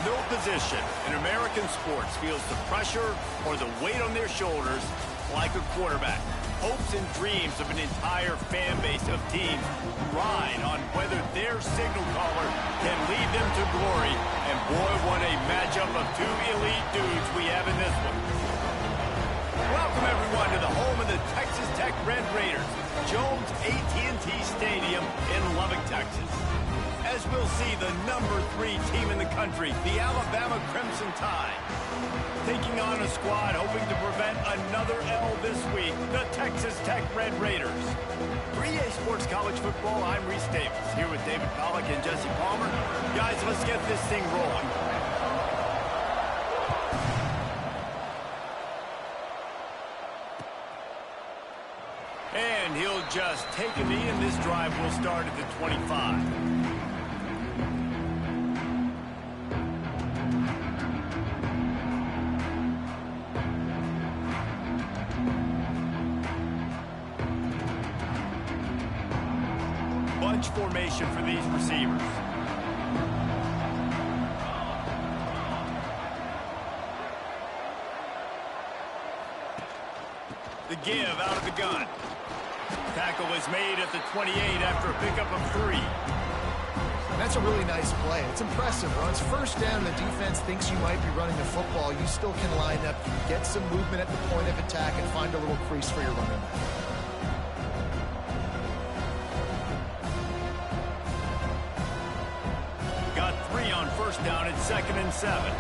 No position in American sports feels the pressure or the weight on their shoulders like a quarterback. Hopes and dreams of an entire fan base of teams ride on whether their signal caller can lead them to glory. And boy, what a matchup of two elite dudes we have in this one. Welcome, everyone, to the home of the Texas Tech Red Raiders, Jones AT&T Stadium in Lubbock, Texas. As we'll see the #3 team in the country, the Alabama Crimson Tide, taking on a squad hoping to prevent another L this week, the Texas Tech Red Raiders. For EA Sports College Football, I'm Reese Davis, here with David Pollack and Jesse Palmer. Guys, let's get this thing rolling. And he'll just take a knee, and this drive will start at the 25. Bunch formation for these receivers. The give out of the gun. Tackle is made at the 28 after a pickup of 3. That's a really nice play. It's impressive. When it's first down, the defense thinks you might be running the football. You still can line up, get some movement at the point of attack, and find a little crease for your running back. Got 3 on first down at 2nd and 7.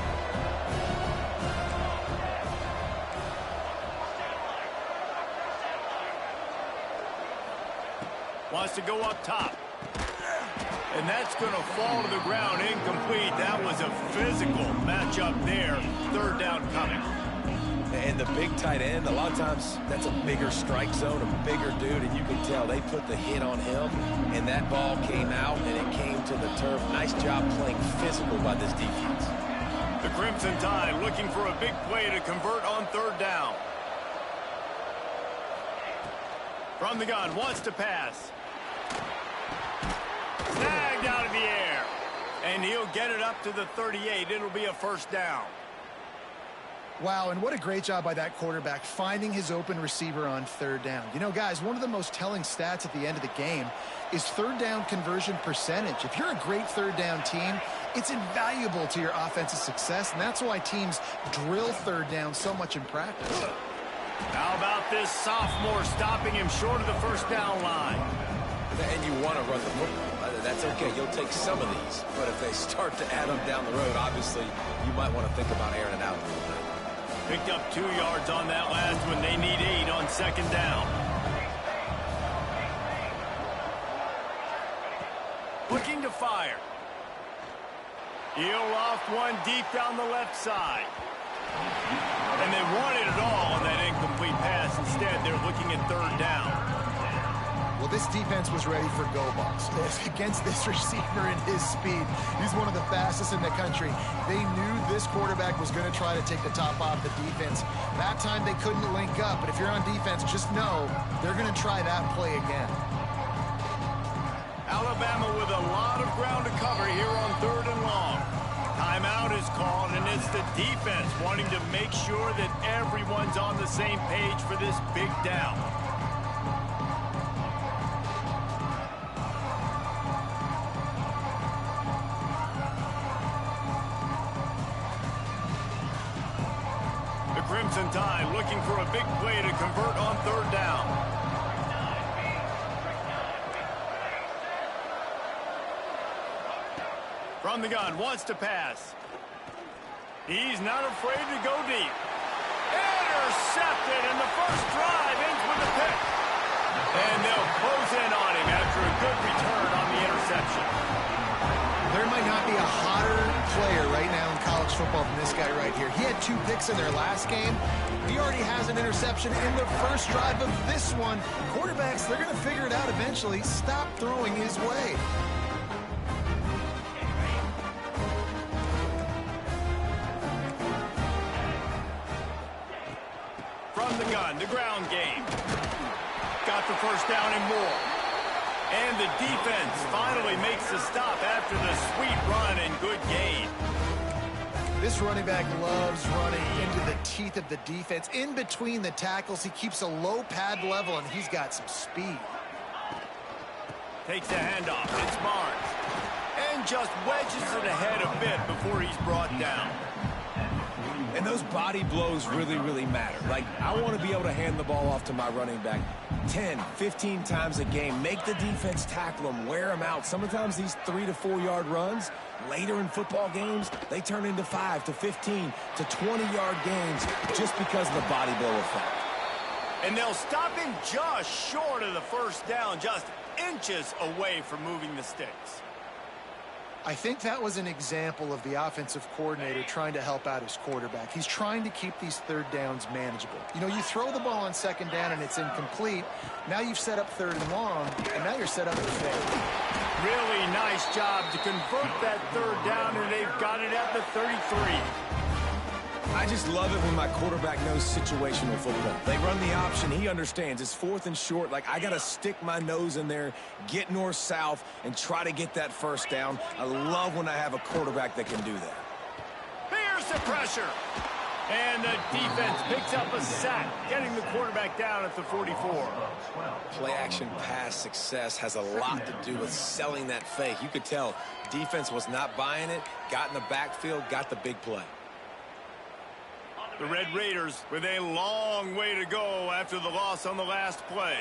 Wants to go up top. And that's going to fall to the ground incomplete. That was a physical matchup there. 3rd down coming. And the big tight end, a lot of times that's a bigger strike zone, a bigger dude, and you can tell they put the hit on him, and that ball came out, and it came to the turf. Nice job playing physical by this defense. The Crimson Tide looking for a big play to convert on 3rd down. From the gun, wants to pass. Snagged out of the air. And he'll get it up to the 38. It'll be a 1st down. Wow, and what a great job by that quarterback finding his open receiver on 3rd down. You know, guys, one of the most telling stats at the end of the game is 3rd down conversion percentage. If you're a great 3rd down team, it's invaluable to your offensive success, and that's why teams drill 3rd down so much in practice. How about this sophomore stopping him short of the 1st down line? And you want to run the football. That's okay. You'll take some of these. But if they start to add up down the road, obviously, you might want to think about airing it out a little bit. Picked up 2 yards on that last one. They need 8 on 2nd down. Looking to fire. He'll loft one deep down the left side. And they wanted it all on that incomplete pass. Instead, they're looking at 3rd down. Well, this defense was ready for go balls against this receiver and his speed. He's one of the fastest in the country. They knew this quarterback was going to try to take the top off the defense. That time they couldn't link up, but if you're on defense, just know they're going to try that play again. Alabama with a lot of ground to cover here on 3rd and long. Timeout is called, and it's the defense wanting to make sure that everyone's on the same page for this big down. Crimson Tide looking for a big play to convert on 3rd down. From the gun, wants to pass. He's not afraid to go deep. Intercepted, and the first drive ends with a pick. And they'll close in on him after a good return on the interception. There might not be a hotter player right now in college football than this guy right here. He had 2 picks in their last game. He already has an interception in the first drive of this one. Quarterbacks, they're going to figure it out eventually. Stop throwing his way. From the gun, the ground game. Got the 1st down and more. And the defense finally makes the stop after the sweet run and good gain. This running back loves running into the teeth of the defense. In between the tackles, he keeps a low pad level, and he's got some speed. Takes the handoff. It's Barnes. And just wedges it ahead a bit before he's brought down. And those body blows really, really matter. Like, I want to be able to hand the ball off to my running back 10, 15 times a game. Make the defense tackle him, wear him out. Sometimes these 3 to 4 yard runs, later in football games, they turn into 5 to 15 to 20-yard games just because of the body blow effect. And they'll stop him just short of the first down, just inches away from moving the sticks. I think that was an example of the offensive coordinator trying to help out his quarterback. He's trying to keep these third downs manageable. You know, you throw the ball on second down and it's incomplete. Now you've set up third and long, and now you're set up to fail. Really nice job to convert that third down, and they've got it at the 33. I just love it when my quarterback knows situational football. They run the option. He understands. It's 4th and short. Like, I got to stick my nose in there, get north-south, and try to get that first down. I love when I have a quarterback that can do that. Here's the pressure. And the defense picks up a sack, getting the quarterback down at the 44. Play-action pass success has a lot to do with selling that fake. You could tell defense was not buying it, got in the backfield, got the big play. The Red Raiders with a long way to go after the loss on the last play.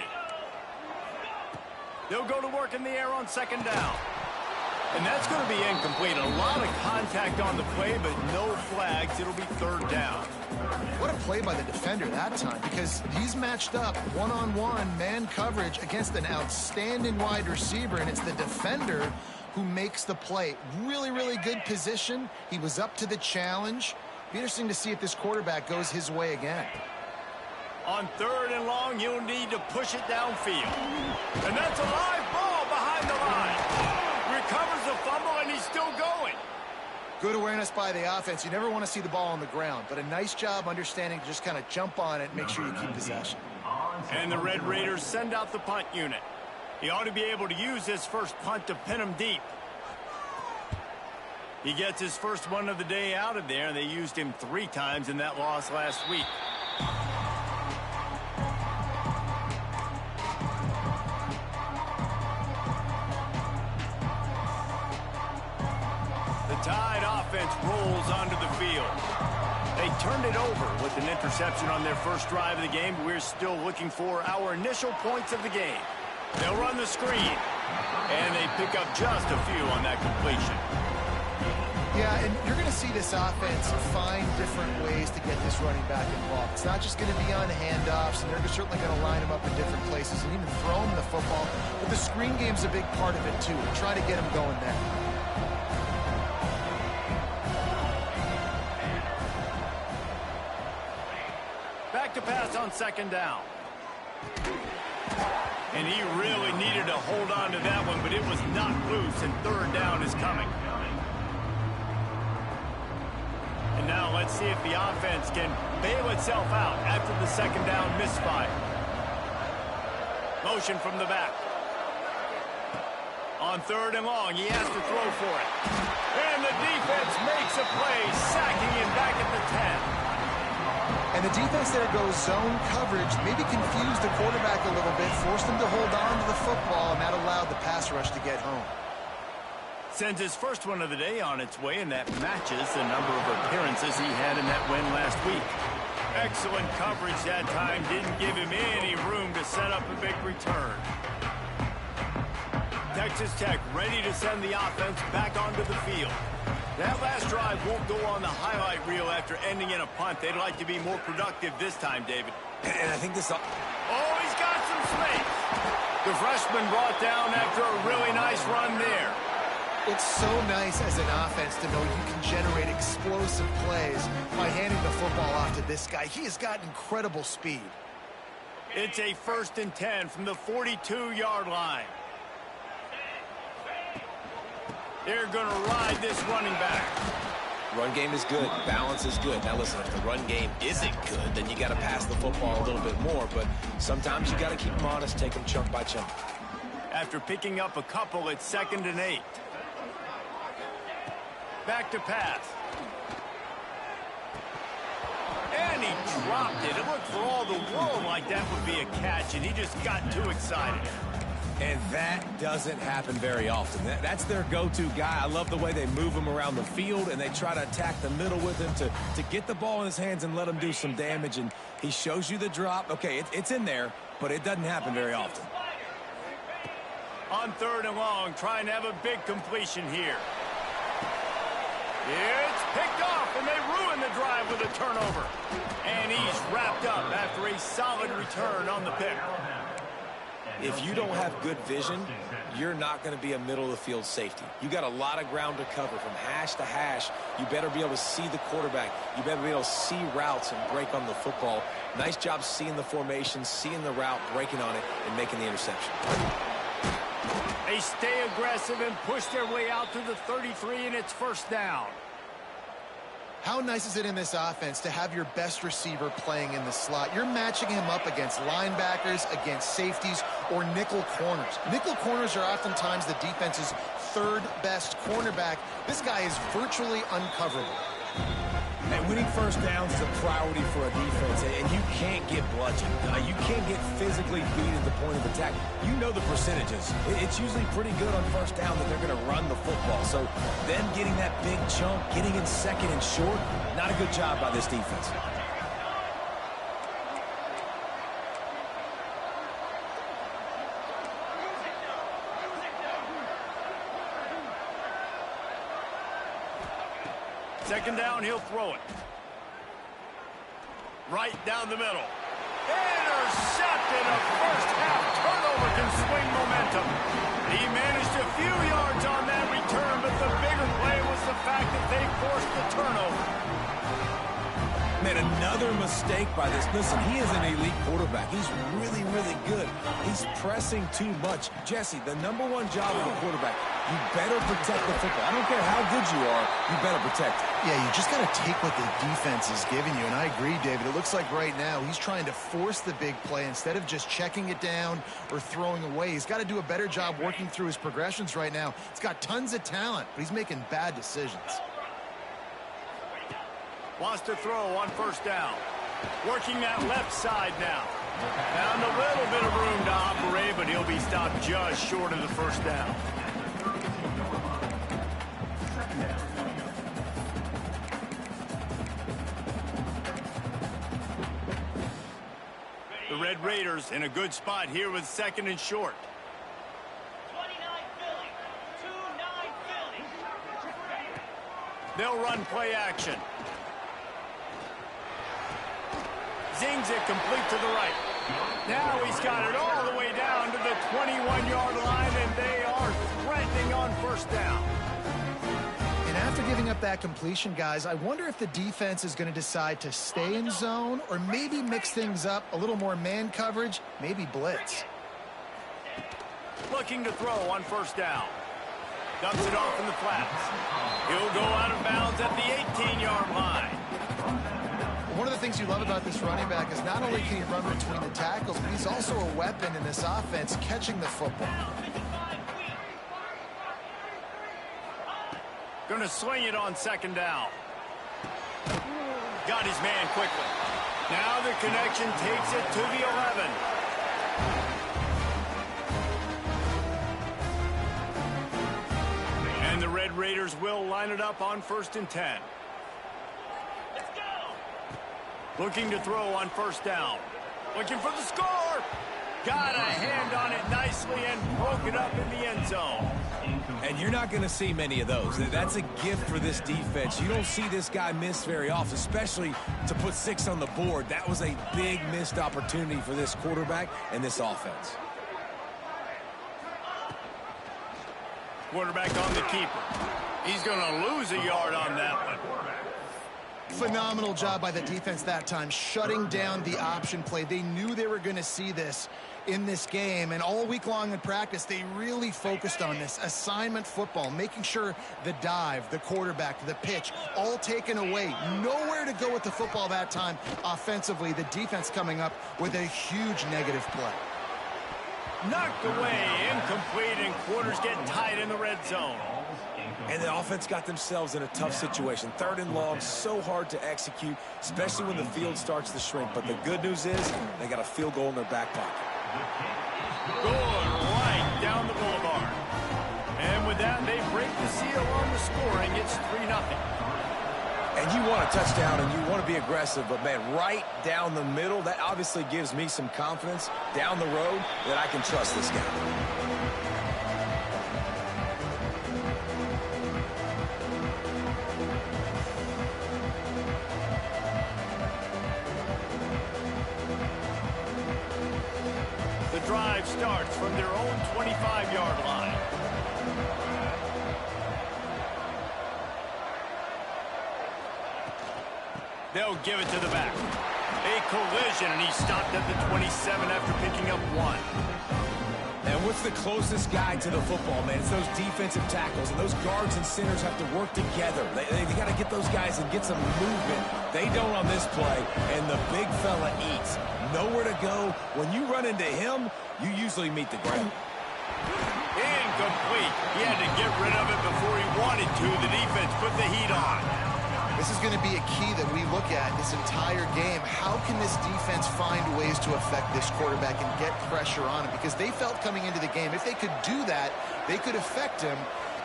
They'll go to work in the air on second down. And that's going to be incomplete. A lot of contact on the play, but no flags. It'll be third down. What a play by the defender that time, because he's matched up one-on-one man coverage against an outstanding wide receiver, and it's the defender who makes the play. Really, really good position. He was up to the challenge. Be interesting to see if this quarterback goes his way again. On third and long, you'll need to push it downfield. And that's a live ball behind the line. Recovers the fumble, and he's still going. Good awareness by the offense. You never want to see the ball on the ground, but a nice job understanding to just kind of jump on it and make sure you keep possession. And the Red Raiders send out the punt unit. He ought to be able to use this first punt to pin him deep. He gets his first one of the day out of there, and they used him 3 times in that loss last week. The Tide offense rolls onto the field. They turned it over with an interception on their first drive of the game, but we're still looking for our initial points of the game. They'll run the screen, and they pick up just a few on that completion. Yeah, and you're going to see this offense find different ways to get this running back involved. It's not just going to be on handoffs, and they're certainly going to line him up in different places and even throw him the football. But the screen game's a big part of it, too. Try to get him going there. Back to pass on second down. And he really needed to hold on to that one, but it was not loose, and third down is coming. And now let's see if the offense can bail itself out after the second down misfire. Motion from the back. On third and long, he has to throw for it. And the defense makes a play, sacking him back at the 10. And the defense there goes zone coverage, maybe confused the quarterback a little bit, forced him to hold on to the football, and that allowed the pass rush to get home. Sends his first one of the day on its way, and that matches the number of appearances he had in that win last week. Excellent coverage that time. Didn't give him any room to set up a big return. Texas Tech ready to send the offense back onto the field. That last drive won't go on the highlight reel after ending in a punt. They'd like to be more productive this time, David. And I think this... Oh, he's got some space. The freshman brought down after a really nice run there. It's so nice as an offense to know you can generate explosive plays by handing the football off to this guy. He has got incredible speed. It's a 1st and 10 from the 42-yard line. They're going to ride this running back. Run game is good. Balance is good. Now, listen, if the run game isn't good, then you got to pass the football a little bit more. But sometimes you got to keep them honest, take them chunk by chunk. After picking up a couple, it's 2nd and 8. Back to pass. And he dropped it. It looked for all the world like that would be a catch, and he just got too excited. And that doesn't happen very often. That's their go-to guy. I love the way they move him around the field, and they try to attack the middle with him to get the ball in his hands and let him do some damage. And he shows you the drop. Okay, it's in there, but it doesn't happen very often. On 3rd and long, trying to have a big completion here. It's picked off, and they ruin the drive with a turnover. And he's wrapped up after a solid return on the pick. If you don't have good vision, you're not going to be a middle-of-the-field safety. You got a lot of ground to cover from hash to hash. You better be able to see the quarterback. You better be able to see routes and break on the football. Nice job seeing the formation, seeing the route, breaking on it, and making the interception. They stay aggressive and push their way out to the 33, and it's 1st down. How nice is it in this offense to have your best receiver playing in the slot? You're matching him up against linebackers, against safeties, or nickel corners. Nickel corners are oftentimes the defense's 3rd best cornerback. This guy is virtually uncoverable. And winning 1st downs is a priority for a defense, and you can't get bludgeoned. You can't get physically beat at the point of attack. You know the percentages. It's usually pretty good on 1st down that they're going to run the football. So them getting that big chunk, getting in 2nd and short, not a good job by this defense. Second down, he'll throw it. Right down the middle. Intercepted. A first-half turnover can swing momentum. He managed a few yards on that return, but the bigger play was the fact that they forced the turnover. Man, another mistake by this. Listen, he is an elite quarterback. He's really, really good. He's pressing too much. Jesse, the #1 job of a quarterback, you better protect the football. I don't care how good you are, you better protect it. Yeah, you just got to take what the defense is giving you, and I agree, David. It looks like right now he's trying to force the big play instead of just checking it down or throwing away. He's got to do a better job working through his progressions right now. He's got tons of talent, but he's making bad decisions. Wants to throw on 1st down. Working that left side now. Found a little bit of room to operate, but he'll be stopped just short of the 1st down. The Red Raiders in a good spot here with 2nd and short. 29 Philly. 2-9 Philly. They'll run play action. Zings it complete to the right. Now he's got it all the way down to the 21-yard line, and they are threatening on 1st down. And after giving up that completion, guys, I wonder if the defense is going to decide to stay in zone or maybe mix things up, a little more man coverage, maybe blitz. Looking to throw on 1st down. Dumps it off in the flats. He'll go out of bounds at the 18-yard line. One of the things you love about this running back is not only can he run between the tackles, but he's also a weapon in this offense catching the football. Going to swing it on 2nd down. Got his man quickly. Now the connection takes it to the 11. And the Red Raiders will line it up on 1st and 10. Looking to throw on 1st down. Looking for the score. Got a hand on it nicely and broke it up in the end zone. And you're not going to see many of those. That's a gift for this defense. You don't see this guy miss very often, especially to put 6 on the board. That was a big missed opportunity for this quarterback and this offense. Quarterback on the keeper. He's going to lose a yard on that one. Phenomenal job by the defense that time, shutting down the option play. They knew they were going to see this in this game, and all week long in practice, they really focused on this assignment football, making sure the dive, the quarterback, the pitch, all taken away. Nowhere to go with the football that time offensively. The defense coming up with a huge negative play. Knocked away, incomplete, and quarters get tight in the red zone. And the offense got themselves in a tough situation. 3rd and long, so hard to execute, especially when the field starts to shrink. But the good news is they got a field goal in their back pocket. Going right down the boulevard. And with that, they break the seal on the scoring. It's 3-0. And you want a touchdown and you want to be aggressive, but, man, right down the middle, that obviously gives me some confidence down the road that I can trust this guy. The drive starts from their own 25-yard line. They'll give it to the back. A collision, and he stopped at the 27 after picking up 1. And what's the closest guy to the football, man? It's those defensive tackles, and those guards and centers have to work together. They got to get those guys and get some movement. They don't on this play, and the big fella eats. Nowhere to go. When you run into him, you usually meet the ground. Incomplete. He had to get rid of it before he wanted to. The defense put the heat on. This is going to be a key that we look at this entire game. How can this defense find ways to affect this quarterback and get pressure on him? Because they felt coming into the game, if they could do that, they could affect him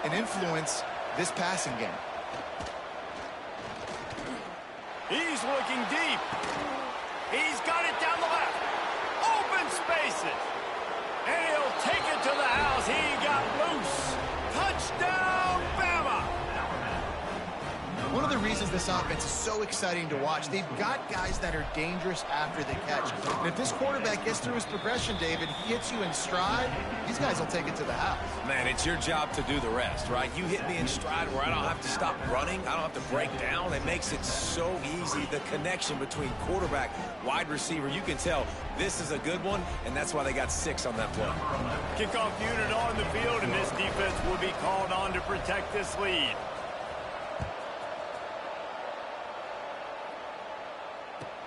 and influence this passing game. He's looking deep. He's got it down the left. Open spaces. And he'll take it to the house. He got loose. Touchdown, Bama. One of the reasons this offense is so exciting to watch, they've got guys that are dangerous after the catch. And if this quarterback gets through his progression, David, he hits you in stride, these guys will take it to the house. Man, it's your job to do the rest, right? You hit me in stride where I don't have to stop running. I don't have to break down. It makes it so easy. The connection between quarterback, wide receiver, you can tell this is a good one, and that's why they got 6 on that play. Kickoff unit on the field, and this defense will be called on to protect this lead.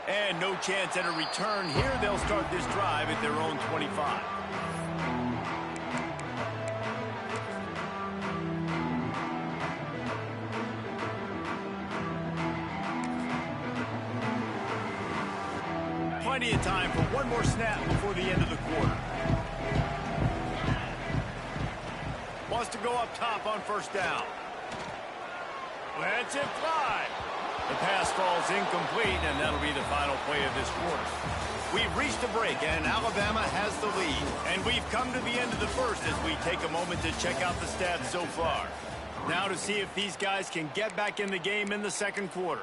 And no chance at a return here. They'll start this drive at their own 25. Plenty of time for one more snap before the end of the quarter. Wants to go up top on 1st down. Lets it fly. The pass falls incomplete, and that'll be the final play of this quarter. We've reached a break, and Alabama has the lead. And we've come to the end of the first as we take a moment to check out the stats so far. Now to see if these guys can get back in the game in the 2nd quarter.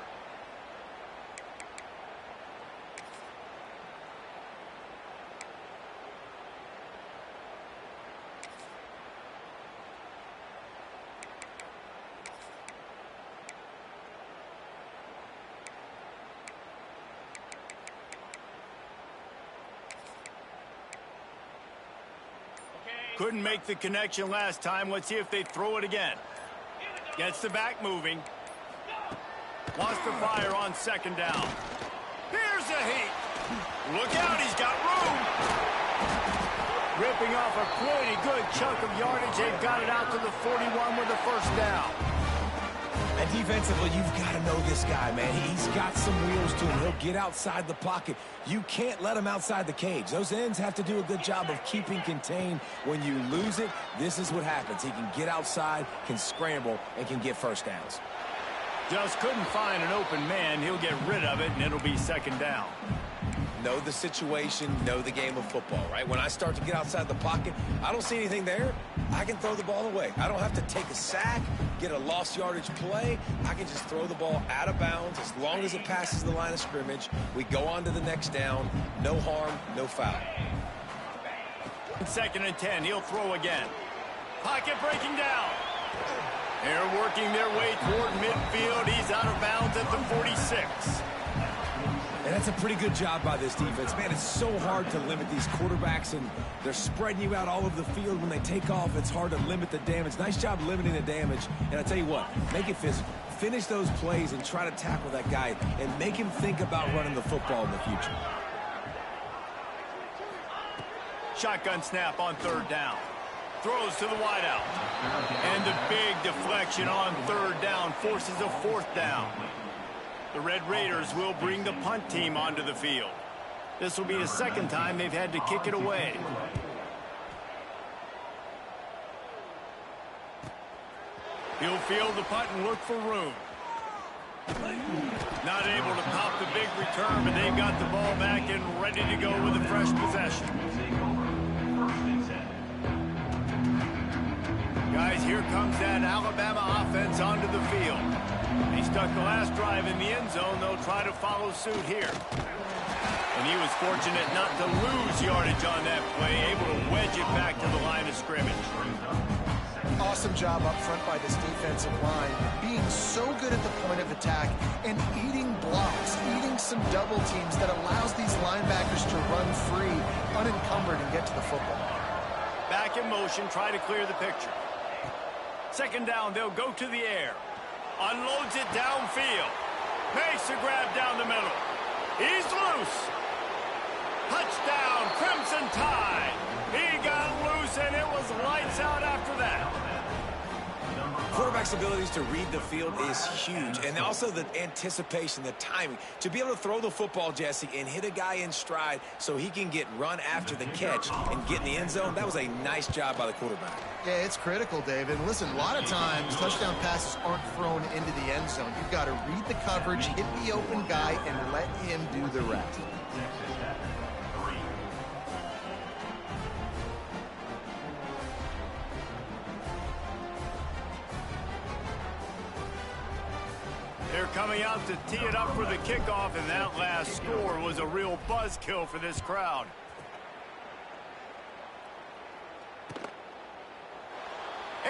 Couldn't make the connection last time. Let's see if they throw it again. Gets the back moving. Wants to fire on 2nd down. Here's a heat. Look out, he's got room. Ripping off a pretty good chunk of yardage. They've got it out to the 41 with the 1st down. And defensively, you've got to know this guy, man. He's got some wheels to him. He'll get outside the pocket. You can't let him outside the cage. Those ends have to do a good job of keeping contained. When you lose it, this is what happens. He can get outside, can scramble, and can get 1st downs. Just couldn't find an open man. He'll get rid of it, and it'll be 2nd down. Know the situation, know the game of football, right? When I start to get outside the pocket, I don't see anything there. I can throw the ball away. I don't have to take a sack, get a lost yardage play. I can just throw the ball out of bounds as long as it passes the line of scrimmage. We go on to the next down. No harm, no foul. 2nd and 10. He'll throw again. Pocket breaking down. They're working their way toward midfield. He's out of bounds at the 46. And that's a pretty good job by this defense. Man, it's so hard to limit these quarterbacks, and they're spreading you out all over the field. When they take off, it's hard to limit the damage. Nice job limiting the damage. And I tell you what, make it physical. Finish those plays and try to tackle that guy and make him think about running the football in the future. Shotgun snap on 3rd down. throws to the wideout. And the big deflection on third down forces a fourth down. The Red Raiders will bring the punt team onto the field. This will be the second time they've had to kick it away. He'll field the punt and look for room. Not able to pop the big return, but they've got the ball back and ready to go with a fresh possession. Guys, here comes that Alabama offense onto the field. They stuck the last drive in the end zone. They'll try to follow suit here. And he was fortunate not to lose yardage on that play, able to wedge it back to the line of scrimmage. Awesome job up front by this defensive line, being so good at the point of attack and eating blocks, eating some double teams that allows these linebackers to run free, unencumbered, and get to the football. Back in motion, try to clear the picture. Second down, they'll go to the air. Unloads it downfield. Makes a grab down the middle. He's loose. Touchdown, Crimson Tide. He got loose, and it was lights out after that. Quarterback's abilities to read the field is huge, and also the anticipation, the timing. To be able to throw the football, Jesse, and hit a guy in stride so he can get run after the catch and get in the end zone, that was a nice job by the quarterback. Yeah, it's critical, David. And listen, a lot of times touchdown passes aren't thrown into the end zone. You've got to read the coverage, hit the open guy, and let him do the rest. They're coming out to tee it up for the kickoff, and that last score was a real buzzkill for this crowd.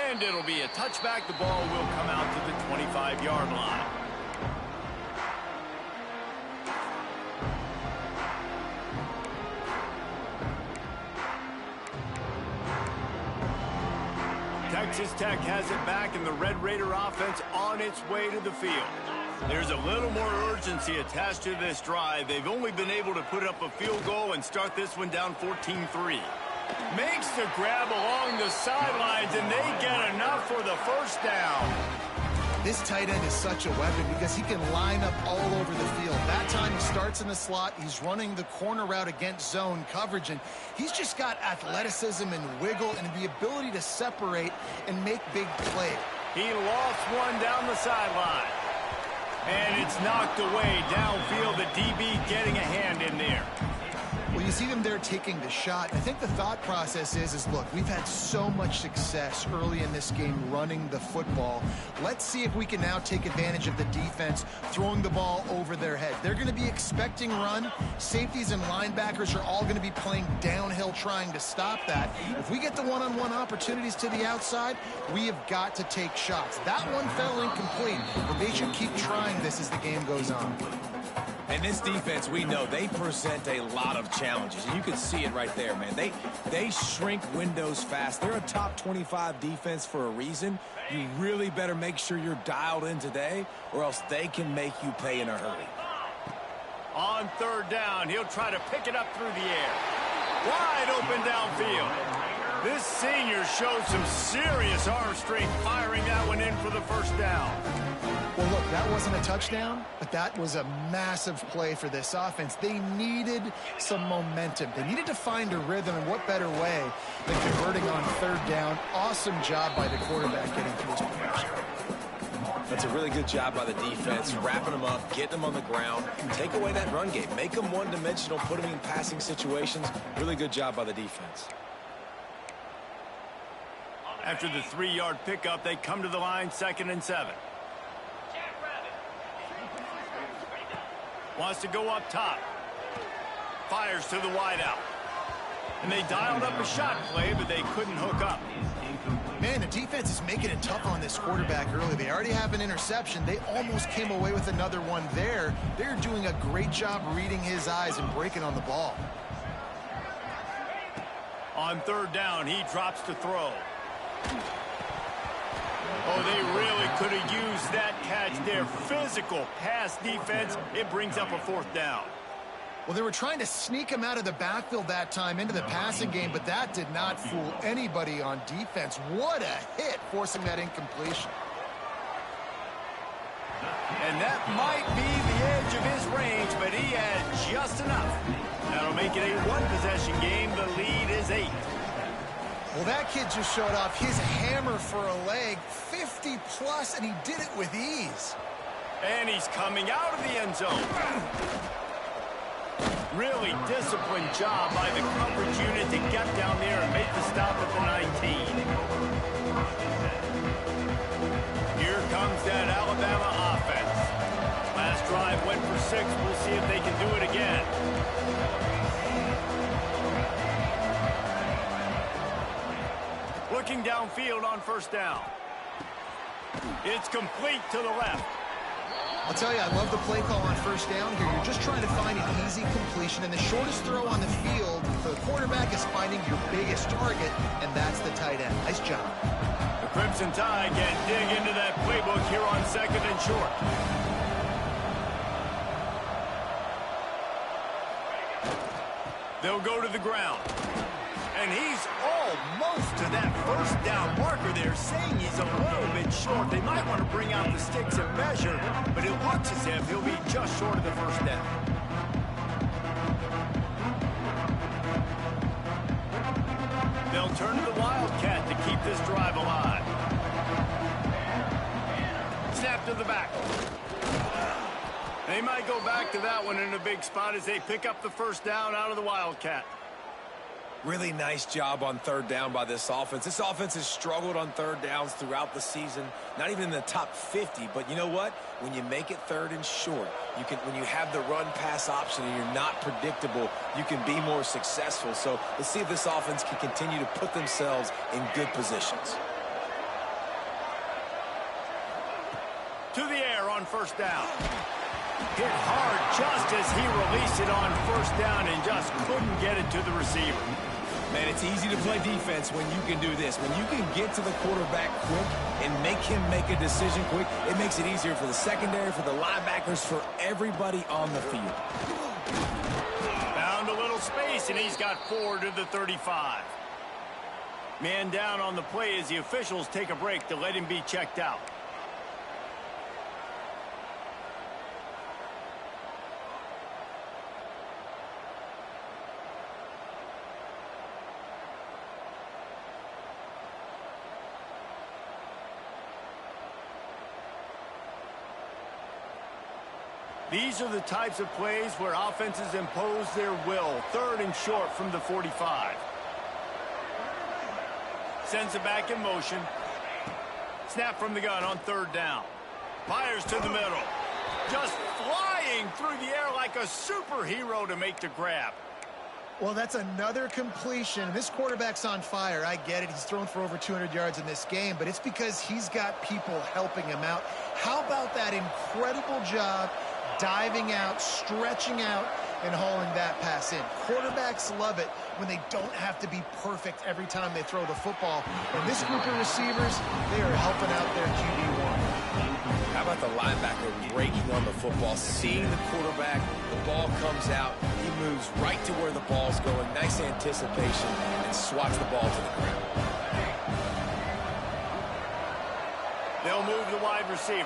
And it'll be a touchback. The ball will come out to the 25-yard line. Texas Tech has it back, and the Red Raider offense on its way to the field. There's a little more urgency attached to this drive. They've only been able to put up a field goal and start this one down 14-3. Makes the grab along the sidelines, and they get enough for the first down. This tight end is such a weapon because he can line up all over the field. That time he starts in the slot. He's running the corner route against zone coverage, and he's just got athleticism and wiggle and the ability to separate and make big plays. He lost one down the sideline. And it's knocked away downfield. The DB getting a hand in there. Well, you see them there taking the shot. I think the thought process is look, we've had so much success early in this game running the football. Let's see if we can now take advantage of the defense throwing the ball over their head. They're going to be expecting run. Safeties and linebackers are all going to be playing downhill trying to stop that. If we get the one-on-one opportunities to the outside, we have got to take shots. That one fell incomplete, but they should keep trying this as the game goes on. And this defense, we know, they present a lot of challenges. And you can see it right there, man. They shrink windows fast. They're a top 25 defense for a reason. You really better make sure you're dialed in today, or else they can make you pay in a hurry. On third down, he'll try to pick it up through the air. Wide open downfield. This senior showed some serious arm strength firing that one in for the first down. Well, look, that wasn't a touchdown, but that was a massive play for this offense. They needed some momentum. They needed to find a rhythm, and what better way than converting on third down. Awesome job by the quarterback getting through his progression. That's a really good job by the defense, wrapping them up, getting them on the ground. Take away that run game. Make them one-dimensional, put them in passing situations. Really good job by the defense. After the 3-yard pickup, they come to the line, 2nd and 7. Wants to go up top. Fires to the wideout. And they dialed up a shot play, but they couldn't hook up. Man, the defense is making it tough on this quarterback early. They already have an interception. They almost came away with another one there. They're doing a great job reading his eyes and breaking on the ball. On third down, he drops to throw. Oh, they really could have used that catch there. Physical pass defense. It brings up a 4th down. Well, they were trying to sneak him out of the backfield that time into the passing game, but that did not fool anybody on defense. What a hit, forcing that incompletion. And that might be the edge of his range, but he had just enough. That'll make it a one-possession game. The lead is 8. Well, that kid just showed off his hammer for a leg, 50-plus, and he did it with ease. And he's coming out of the end zone. Really disciplined job by the coverage unit to get down there and make the stop at the 19. Here comes that Alabama offense. Last drive went for 6. We'll see if they can do it again. Looking downfield on first down. It's complete to the left. I'll tell you, I love the play call on first down here. You're just trying to find an easy completion, and the shortest throw on the field for the quarterback is finding your biggest target, and that's the tight end. Nice job. The Crimson Tide can dig into that playbook here on 2nd and short. They'll go to the ground. And he's almost to that first down marker there, saying he's a little bit short. They might want to bring out the sticks and measure, but it looks as if he'll be just short of the first down. They'll turn to the Wildcat to keep this drive alive. Snap to the back. They might go back to that one in a big spot as they pick up the first down out of the Wildcat. Really nice job on 3rd down by this offense. This offense has struggled on 3rd downs throughout the season, not even in the top 50. But you know what? When you make it 3rd and short, when you have the run-pass option and you're not predictable, you can be more successful. So let's see if this offense can continue to put themselves in good positions. To the air on first down. Hit hard just as he released it on first down and just couldn't get it to the receiver. Man, it's easy to play defense when you can do this. When you can get to the quarterback quick and make him make a decision quick, it makes it easier for the secondary, for the linebackers, for everybody on the field. Found a little space, and he's got 4 to the 35. Man down on the play as the officials take a break to let him be checked out. These are the types of plays where offenses impose their will. 3rd and short from the 45. Sends it back in motion. Snap from the gun on 3rd down. Fires to the middle. Just flying through the air like a superhero to make the grab. Well, that's another completion. This quarterback's on fire. I get it. He's thrown for over 200 yards in this game, but it's because he's got people helping him out. How about that incredible job diving out, stretching out, and hauling that pass in? Quarterbacks love it when they don't have to be perfect every time they throw the football. And this group of receivers, they are helping out their QB1. How about the linebacker breaking on the football, seeing the quarterback, the ball comes out, he moves right to where the ball's going, nice anticipation, and swats the ball to the ground. They'll move the wide receiver.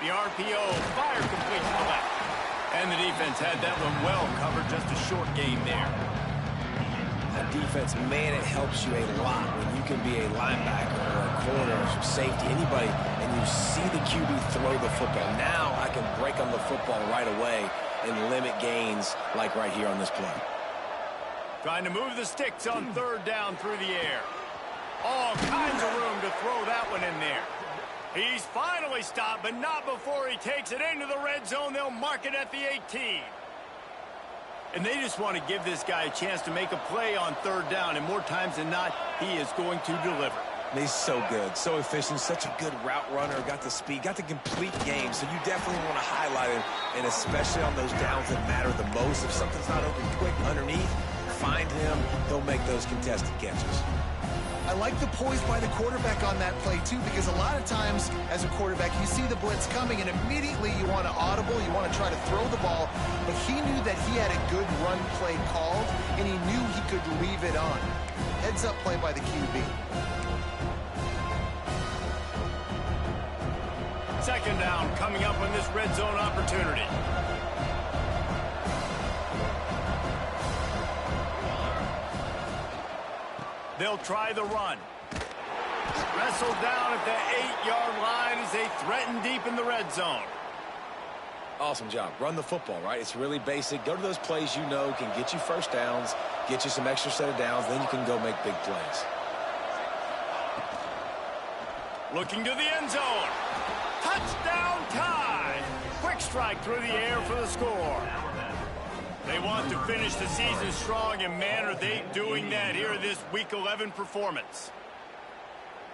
The RPO, fire complete to the left. And the defense had that one well covered, just a short game there. That defense, man, it helps you a lot when you can be a linebacker or a corner or safety, anybody, and you see the QB throw the football. Now I can break on the football right away and limit gains like right here on this play. Trying to move the sticks on 3rd down through the air. All kinds of room to throw that one in there. He's finally stopped, but not before he takes it into the red zone. They'll mark it at the 18. And they just want to give this guy a chance to make a play on 3rd down, and more times than not, he is going to deliver. He's so good, so efficient, such a good route runner, got the speed, got the complete game, so you definitely want to highlight it, and especially on those downs that matter the most. If something's not open quick underneath, find him, he'll make those contested catches. I like the poise by the quarterback on that play, too, because a lot of times as a quarterback, you see the blitz coming, and immediately you want to audible, you want to try to throw the ball, but he knew that he had a good run play called, and he knew he could leave it on. Heads-up play by the QB. Second down coming up on this red zone opportunity. They'll try the run. Wrestled down at the 8-yard line as they threaten deep in the red zone. Awesome job. Run the football, right? It's really basic. Go to those plays you know can get you first downs, get you some extra set of downs, then you can go make big plays. Looking to the end zone. Touchdown time. Quick strike through the air for the score. They want to finish the season strong, and man, are they doing that here in this Week 11 performance.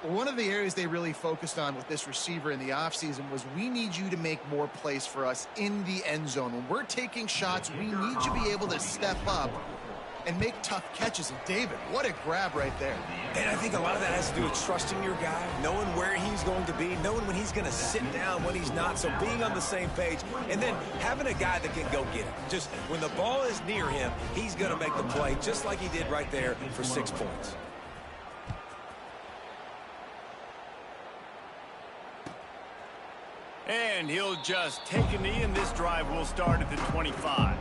One of the areas they really focused on with this receiver in the offseason was we need you to make more plays for us in the end zone. When we're taking shots, we need you to be able to step up and make tough catches. And David, what a grab right there. And I think a lot of that has to do with trusting your guy, knowing where he's going to be, knowing when he's going to sit down, when he's not, so being on the same page, and then having a guy that can go get it. Just when the ball is near him, he's going to make the play just like he did right there for 6 points. And he'll just take a knee, and this drive will start at the 25.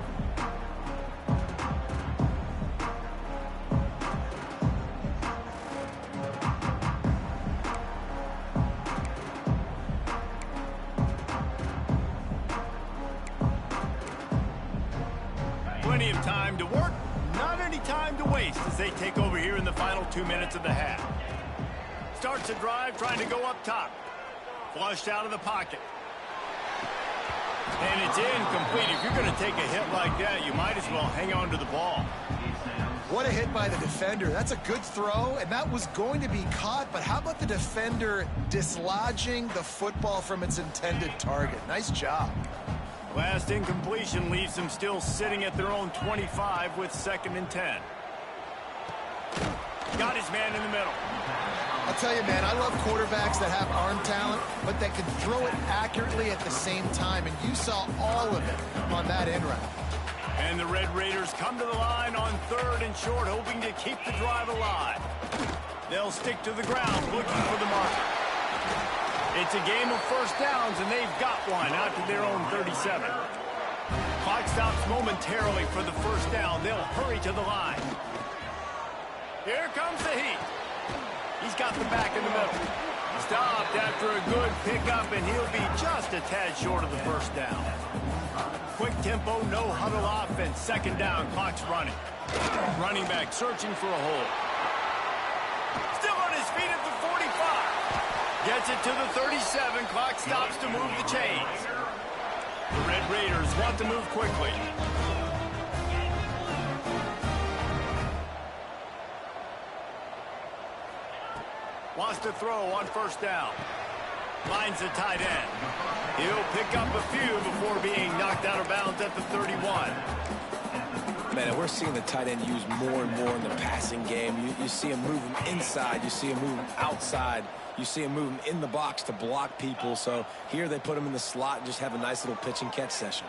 Plenty of time to work, not any time to waste as they take over here in the final 2 minutes of the half. Starts a drive trying to go up top. Flushed out of the pocket. And it's incomplete. If you're going to take a hit like that, you might as well hang on to the ball. What a hit by the defender. That's a good throw, and that was going to be caught, but how about the defender dislodging the football from its intended target? Nice job. Last incompletion leaves them still sitting at their own 25 with 2nd and 10. Got his man in the middle. I'll tell you, man, I love quarterbacks that have arm talent, but that can throw it accurately at the same time, and you saw all of it on that end route. And the Red Raiders come to the line on 3rd and short, hoping to keep the drive alive. They'll stick to the ground, looking for the marker. It's a game of first downs, and they've got one out to their own 37. Clock stops momentarily for the first down. They'll hurry to the line. Here comes the heat. He's got the back in the middle. Stopped after a good pickup, and he'll be just a tad short of the first down. Quick tempo, no huddle offense. 2nd down, clock's running. Running back searching for a hole. Still on his feet at the 45. Gets it to the 37. Clock stops to move the chains. The Red Raiders want to move quickly. Wants to throw on 1st down. Finds the tight end. He'll pick up a few before being knocked out of bounds at the 31. Man, and we're seeing the tight end used more and more in the passing game. You see him move him inside. You see him move him outside. You see him move him in the box to block people. So here they put him in the slot and just have a nice little pitch and catch session.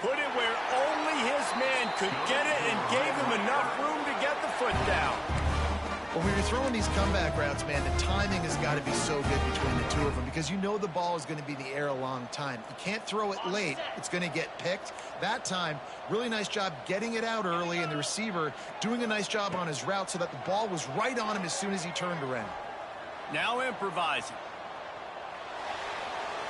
Put it where only his man could get it and gave him enough room to get the foot down. Well, when you're throwing these comeback routes, man, the timing has got to be so good between the two of them because you know the ball is going to be in the air a long time. You can't throw it late. It's going to get picked. That time, really nice job getting it out early, and the receiver doing a nice job on his route so that the ball was right on him as soon as he turned around. Now improvising.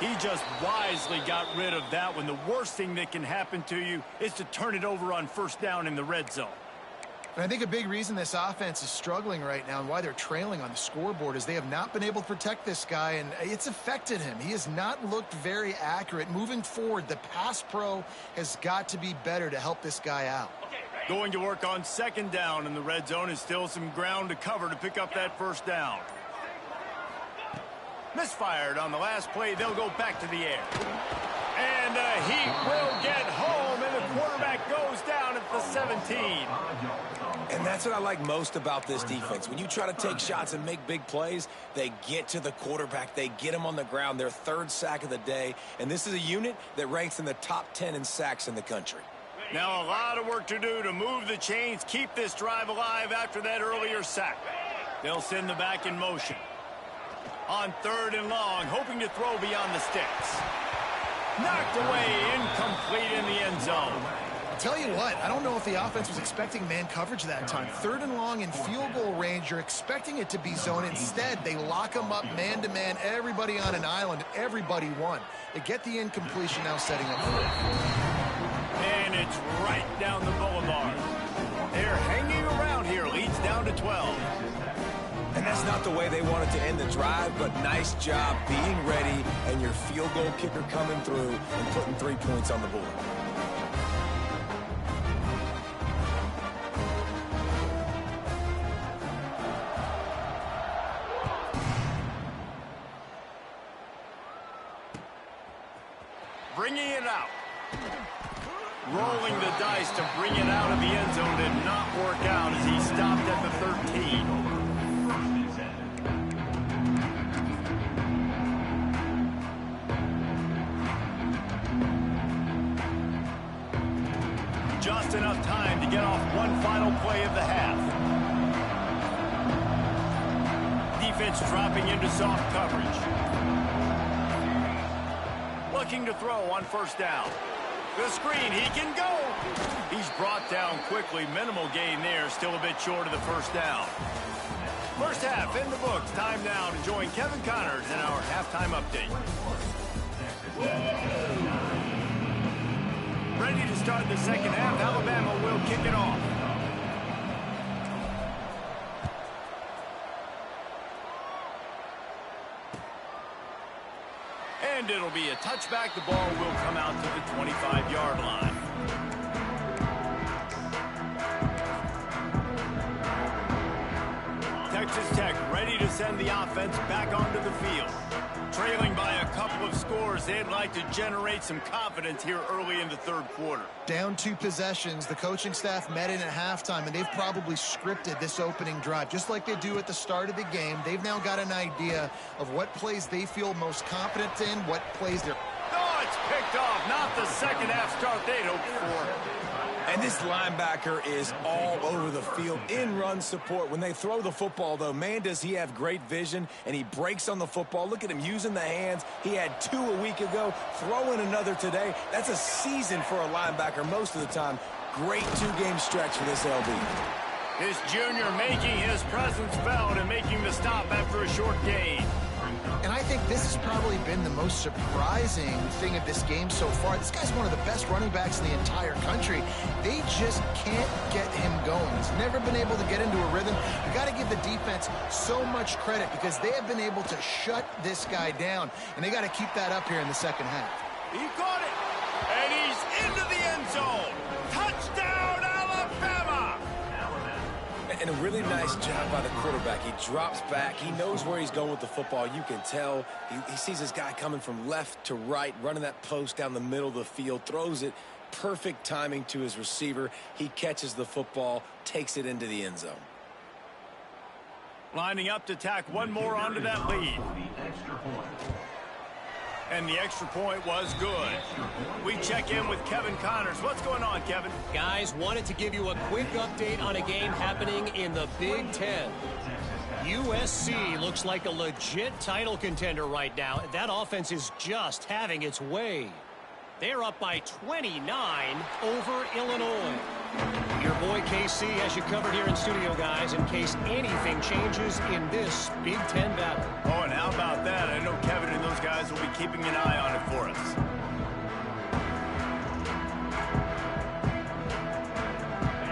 He just wisely got rid of that one. The worst thing that can happen to you is to turn it over on 1st down in the red zone. And I think a big reason this offense is struggling right now and why they're trailing on the scoreboard is they have not been able to protect this guy, and it's affected him. He has not looked very accurate. Moving forward, the pass pro has got to be better to help this guy out. Going to work on 2nd down in the red zone, is still some ground to cover to pick up that 1st down. Misfired on the last play. They'll go back to the air. And the Heat will get home, and the quarterback goes down at the 17. And that's what I like most about this defense. When you try to take shots and make big plays, they get to the quarterback. They get him on the ground. Their third sack of the day. And this is a unit that ranks in the top 10 in sacks in the country. Now a lot of work to do to move the chains, keep this drive alive after that earlier sack. They'll send the back in motion. On 3rd and long, hoping to throw beyond the sticks. Knocked away, incomplete in the end zone. Tell you what, I don't know if the offense was expecting man coverage that time. 3rd and long in field goal range, you're expecting it to be zone. Instead, they lock them up man-to-man, everybody on an island, everybody won. They get the incompletion now setting up for it. And it's right down the boulevard. They're hanging around here, leads down to 12. And that's not the way they wanted to end the drive, but nice job being ready and your field goal kicker coming through and putting 3 points on the board. Bringing it out. Rolling the dice to bring it out of the end zone did not work out as he stopped at the 13. Just enough time to get off one final play of the half. Defense dropping into soft coverage. Looking to throw on 1st down. The screen, he can go. He's brought down quickly. Minimal gain there, still a bit short of the 1st down. First half in the books. Time now to join Kevin Connors in our halftime update. Ready to start the second half. Alabama will kick it off. And it'll be a touchback. The ball will come out to the 25-yard line. Texas Tech ready to send the offense back onto the field. Trailing by a couple of scores, they'd like to generate some confidence here early in the 3rd quarter. Down 2 possessions, the coaching staff met in at halftime, and they've probably scripted this opening drive. Just like they do at the start of the game, they've now got an idea of what plays they feel most confident in, what plays they're... Oh, it's picked off. Not the second half start they'd hoped for. And this linebacker is all over the field in run support. When they throw the football, though, man, does he have great vision, and he breaks on the football. Look at him using the hands. He had 2 a week ago, throwing another today. That's a season for a linebacker most of the time. Great 2-game stretch for this LB. This junior making his presence felt and making the stop after a short gain. And I think this has probably been the most surprising thing of this game so far. This guy's one of the best running backs in the entire country. They just can't get him going. He's never been able to get into a rhythm. You got to give the defense so much credit because they have been able to shut this guy down, and they got to keep that up here in the second half. He caught it, and he's into the end zone. Touchdown, Alabama! And a really nice job by the quarterback. He drops back. He knows where he's going with the football. You can tell. He sees this guy coming from left to right, running that post down the middle of the field, throws it. Perfect timing to his receiver. He catches the football, takes it into the end zone. Lining up to tack one more onto that lead. And the extra point was good. We check in with Kevin Connors. What's going on, Kevin? Guys, wanted to give you a quick update on a game happening in the Big Ten. USC looks like a legit title contender right now. That offense is just having its way. They're up by 29 over Illinois. Your boy KC has you covered here in studio, guys, in case anything changes in this Big Ten battle. Oh, and how about that? I know Kevin and those guys will be keeping an eye on it for us.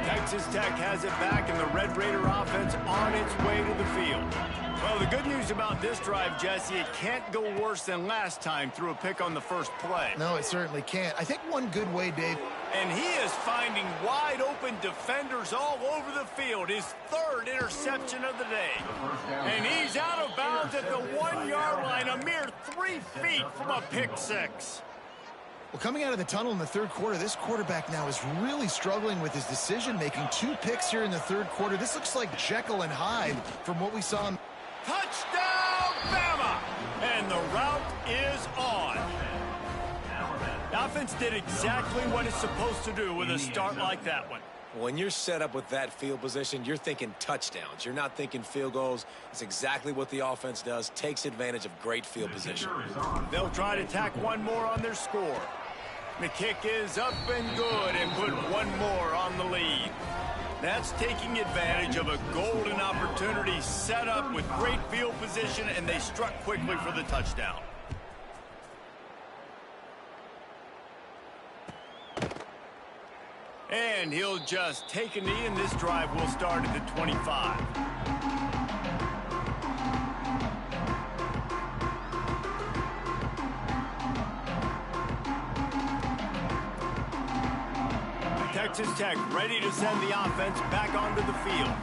Texas Tech has it back, and the Red Raider offense on its way to the field. Well, the good news about this drive, Jesse, it can't go worse than last time through a pick on the first play. No, it certainly can't. I think one good way, Dave. And he is finding wide-open defenders all over the field. His 3rd interception of the day. And he's out of bounds at the 1-yard line, a mere 3 feet from a pick six. Well, coming out of the tunnel in the third quarter, this quarterback now is really struggling with his decision-making. 2 picks here in the third quarter. This looks like Jekyll and Hyde from what we saw. Touchdown, Bama! And the route is on. The offense did exactly what it's supposed to do with a start like that one. When you're set up with that field position, you're thinking touchdowns. You're not thinking field goals. It's exactly what the offense does, takes advantage of great field position. They'll try to tack one more on their score. The kick is up and good and put one more on the lead. That's taking advantage of a golden opportunity set up with great field position, and they struck quickly for the touchdown. And he'll just take a knee, and this drive will start at the 25. Texas Tech ready to send the offense back onto the field.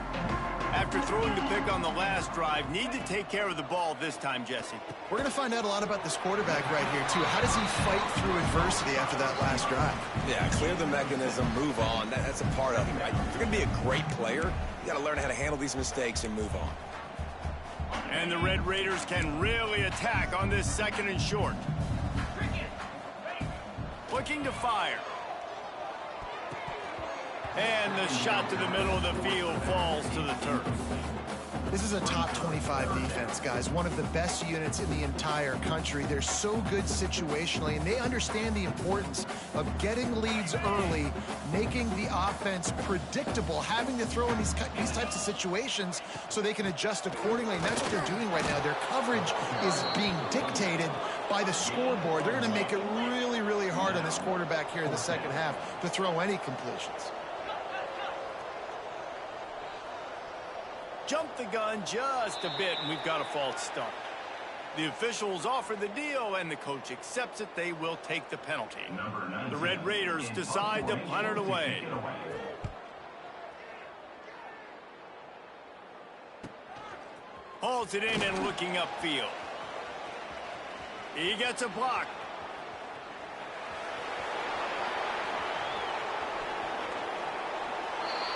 After throwing the pick on the last drive, need to take care of the ball this time, Jesse. We're going to find out a lot about this quarterback right here, too. How does he fight through adversity after that last drive? Yeah, clear the mechanism, move on. That's a part of it, right? If you're going to be a great player, you got to learn how to handle these mistakes and move on. And the Red Raiders can really attack on this 2nd and short. Looking to fire. And the shot to the middle of the field falls to the turf. This is a top 25 defense, guys. One of the best units in the entire country. They're so good situationally, and they understand the importance of getting leads early, making the offense predictable, having to throw in these types of situations so they can adjust accordingly. And that's what they're doing right now. Their coverage is being dictated by the scoreboard. They're going to make it really, really hard on this quarterback here in the second half to throw any completions. Jumped the gun just a bit, and we've got a false start. The officials offer the deal, and the coach accepts it. They will take the penalty. The Red Raiders decide to punt it away. Hauls it in and looking upfield. He gets a block.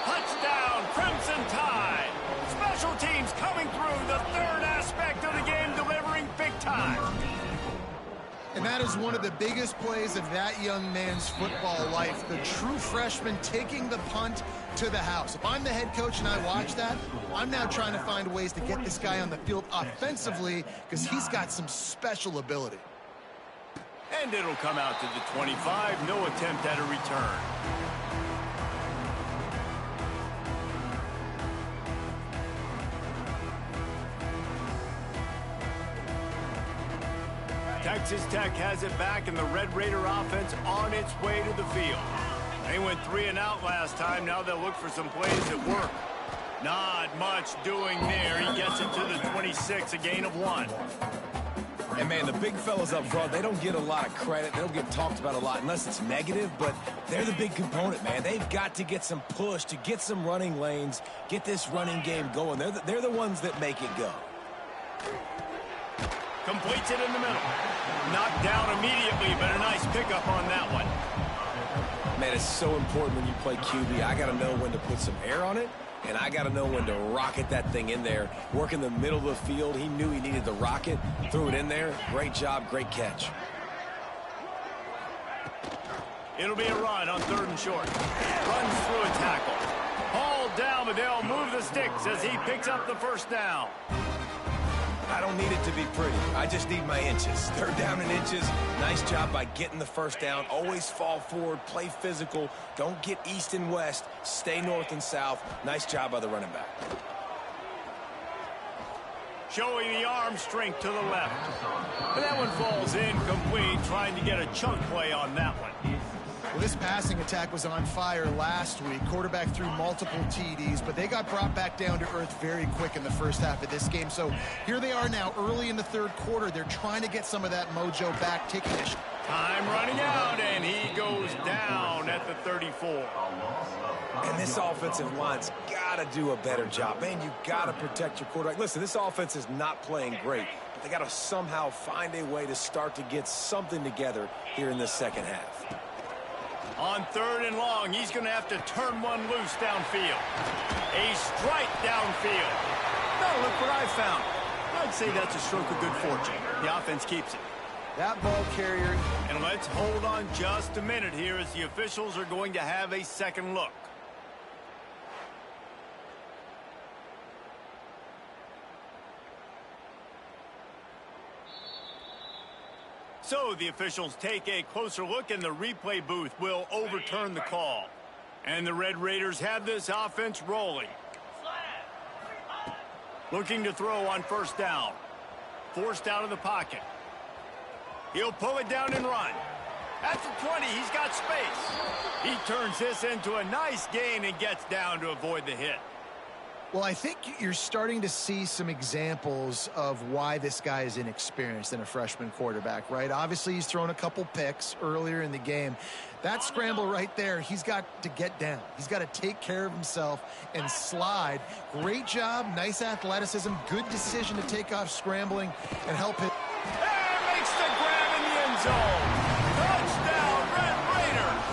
Touchdown, Crimson Tide. Special teams coming through, the third aspect of the game, delivering big time. And that is one of the biggest plays of that young man's football life. The true freshman taking the punt to the house. If I'm the head coach and I watch that, I'm now trying to find ways to get this guy on the field offensively because he's got some special ability. And it'll come out to the 25. No attempt at a return. Texas Tech has it back, and the Red Raider offense on its way to the field. They went 3 and out last time. Now they'll look for some plays that work. Not much doing there. He gets it to the 26, a gain of 1. And, man, the big fellas up front, they don't get a lot of credit. They don't get talked about a lot unless it's negative, but they're the big component, man. They've got to get some push, to get some running lanes, get this running game going. They're the ones that make it go. Completes it in the middle. Knocked down immediately, but a nice pickup on that one. Man, it's so important when you play QB. I got to know when to put some air on it, and I got to know when to rocket that thing in there. Work in the middle of the field. He knew he needed the rocket. Threw it in there. Great job, great catch. It'll be a run on 3rd and short. Runs through a tackle. Hauled down, but they'll move the sticks as he picks up the first down. I don't need it to be pretty. I just need my inches. 3rd down in inches. Nice job by getting the first down. Always fall forward, play physical. Don't get east and west. Stay north and south. Nice job by the running back. Showing the arm strength to the left. But that one falls incomplete, trying to get a chunk play on that one. Well, this passing attack was on fire last week. Quarterback threw multiple TDs, but they got brought back down to earth very quick in the first half of this game. So here they are now early in the 3rd quarter. They're trying to get some of that mojo back, taking a shot. Time running out, and he goes down at the 34. And this offensive line's got to do a better job. Man, you got to protect your quarterback. Listen, this offense is not playing great, but they got to somehow find a way to start to get something together here in the second half. On 3rd and long, he's going to have to turn one loose downfield. A strike downfield. Now look what I found. I'd say that's a stroke of good fortune. The offense keeps it. That ball carrier. And let's hold on just a minute here as the officials are going to have a second look. So the officials take a closer look, and the replay booth will overturn the call. And the Red Raiders have this offense rolling. Looking to throw on 1st down. Forced out of the pocket. He'll pull it down and run. At the 20, he's got space. He turns this into a nice gain and gets down to avoid the hit. Well, I think you're starting to see some examples of why this guy is inexperienced in a freshman quarterback, right? Obviously, he's thrown a couple picks earlier in the game. That scramble right there, he's got to get down. He's got to take care of himself and slide. Great job, nice athleticism, good decision to take off scrambling and help him. And makes the grab in the end zone. Touchdown, Red Raiders.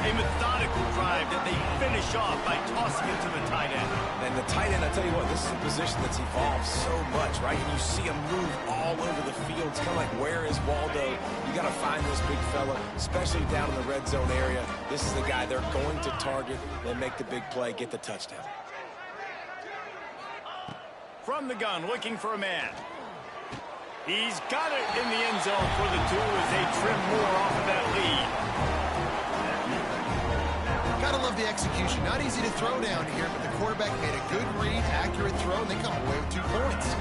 A methodical drive that they finish off by tossing it to the tight end. And the tight end, I tell you what, this is a position that's evolved so much, right? And you see him move all over the field. It's kind of like, where is Waldo? You got to find this big fella, especially down in the red zone area. This is the guy they're going to target. They'll make the big play, get the touchdown. From the gun, looking for a man. He's got it in the end zone for the 2 as they trim more off of that lead. Gotta love the execution. Not easy to throw down here, but the quarterback made a good read, accurate throw, and they come away with 2 points.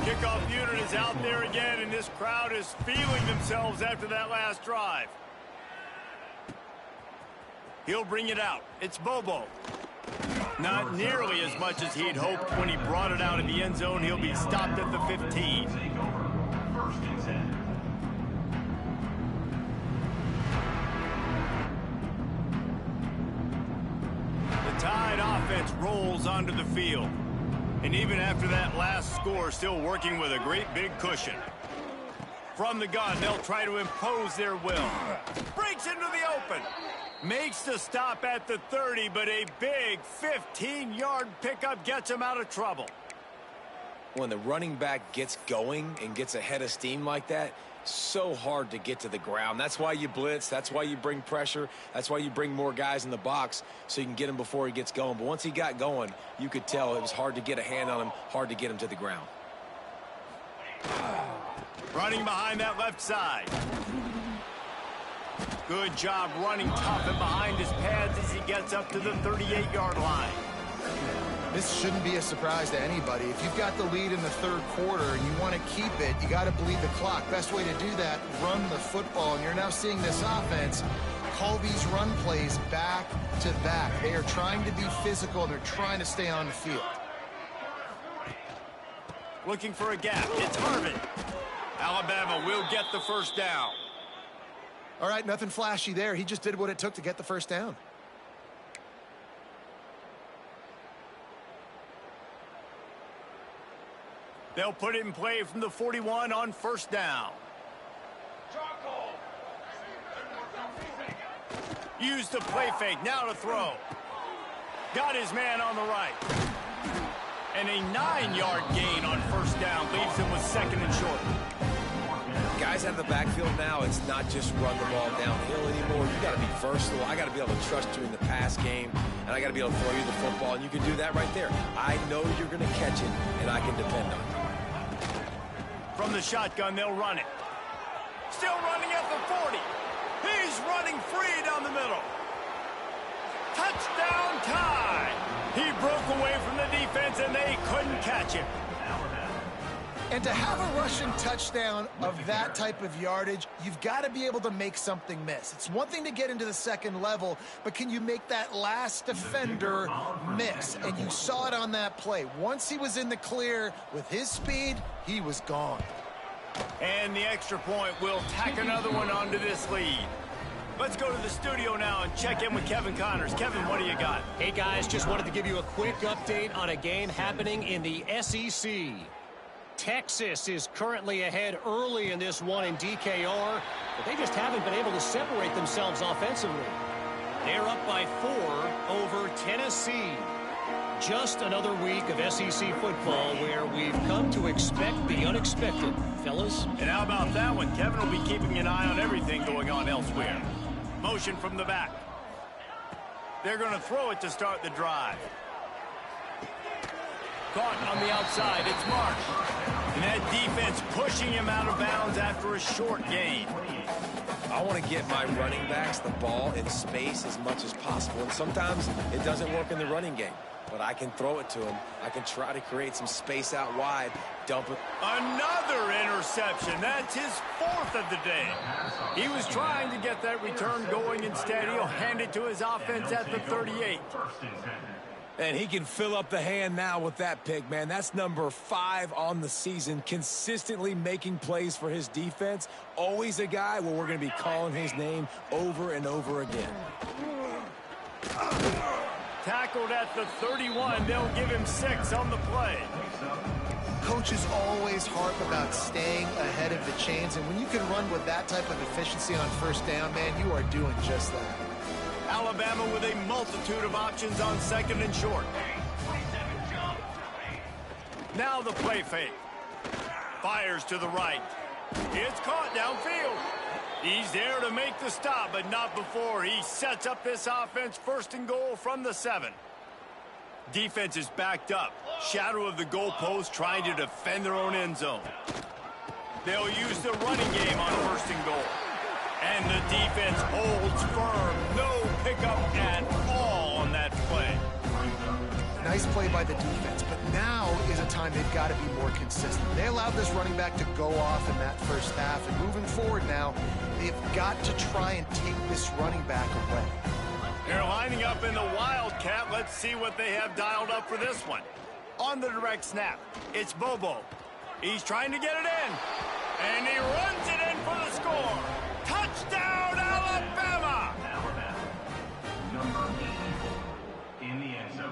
Kickoff unit is out there again, and this crowd is feeling themselves after that last drive. He'll bring it out. It's Bobo. Not nearly as much as he'd hoped when he brought it out in the end zone. He'll be stopped at the 15. The Tide offense rolls onto the field. And even after that last score, still working with a great big cushion. From the gun, they'll try to impose their will. Breaks into the open. Makes the stop at the 30, but a big 15-yard pickup gets him out of trouble. When the running back gets going and gets ahead of steam like that, so hard to get to the ground. That's why you blitz. That's why you bring pressure. That's why you bring more guys in the box so you can get him before he gets going. But once he got going, you could tell it was hard to get a hand on him, hard to get him to the ground. Running behind that left side. Good job running tough and behind his pads as he gets up to the 38-yard line. This shouldn't be a surprise to anybody. If you've got the lead in the 3rd quarter and you want to keep it, you got to bleed the clock. Best way to do that, run the football. And you're now seeing this offense call these run plays back to back. They are trying to be physical, and they're trying to stay on the field. Looking for a gap. It's Harvin. Alabama will get the 1st down. All right, nothing flashy there. He just did what it took to get the 1st down. They'll put it in play from the 41 on 1st down. Use the play fake. Now to throw. Got his man on the right. And a 9-yard gain on 1st down leaves him with 2nd and short. Guys out of the backfield now, it's not just run the ball downhill anymore. You got to be versatile. I got to be able to trust you in the pass game, and I got to be able to throw you the football, and you can do that right there. I know you're going to catch it, and I can depend on it. From the shotgun, they'll run it. Still running at the 40. He's running free down the middle. Touchdown Tide. He broke away from the defense, and they couldn't catch him. And to have a rushing touchdown of that type of yardage, you've got to be able to make something miss. It's one thing to get into the 2nd level, but can you make that last defender miss? And you saw it on that play. Once he was in the clear with his speed, he was gone. And the extra point will tack another one onto this lead. Let's go to the studio now and check in with Kevin Connors. Kevin, what do you got? Hey, guys, just wanted to give you a quick update on a game happening in the SEC. Texas is currently ahead early in this one in DKR, but they just haven't been able to separate themselves offensively. They're up by 4 over Tennessee. Just another week of SEC football where we've come to expect the unexpected, fellas. And how about that one? Kevin will be keeping an eye on everything going on elsewhere. Motion from the back. They're going to throw it to start the drive. Caught on the outside. It's Marsh. And that defense pushing him out of bounds after a short gain. I want to get my running backs the ball in space as much as possible. And sometimes it doesn't work in the running game. But I can throw it to him. I can try to create some space out wide, dump it. Another interception. That's his 4th of the day. He was trying to get that return going. Instead, he'll hand it to his offense at the 38. And he can fill up the hand now with that pick, man. That's number 5 on the season, consistently making plays for his defense. Always a guy where we're going to be calling his name over and over again. Tackled at the 31. They'll give him 6 on the play. Coaches always harp about staying ahead of the chains, and when you can run with that type of efficiency on first down, man, you are doing just that. Alabama with a multitude of options on 2nd and short. Now the play fake. Fires to the right. It's caught downfield. He's there to make the stop, but not before he sets up this offense 1st and goal from the 7. Defense is backed up. Shadow of the goalpost trying to defend their own end zone. They'll use the running game on 1st and goal. And the defense holds firm. No pickup at all on that play. Nice play by the defense, but now is a time they've got to be more consistent. They allowed this running back to go off in that first half, and moving forward now, they've got to try and take this running back away. They're lining up in the Wildcat. Let's see what they have dialed up for this one. On the direct snap, it's Bobo. He's trying to get it in, and he runs it in for the score. Touchdown, Alabama! Number 84 in the end zone.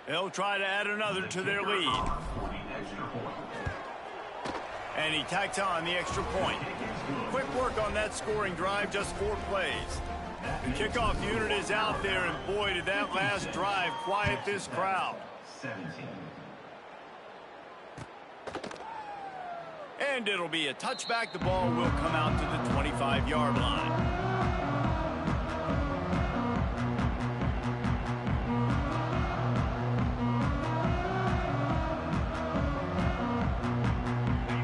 They'll try to add another to their lead. And he tacks on the extra point. Quick work on that scoring drive, just 4 plays. The kickoff unit is out there, and boy, did that last drive quiet this crowd. 17. And it'll be a touchback. The ball will come out to the 25-yard line.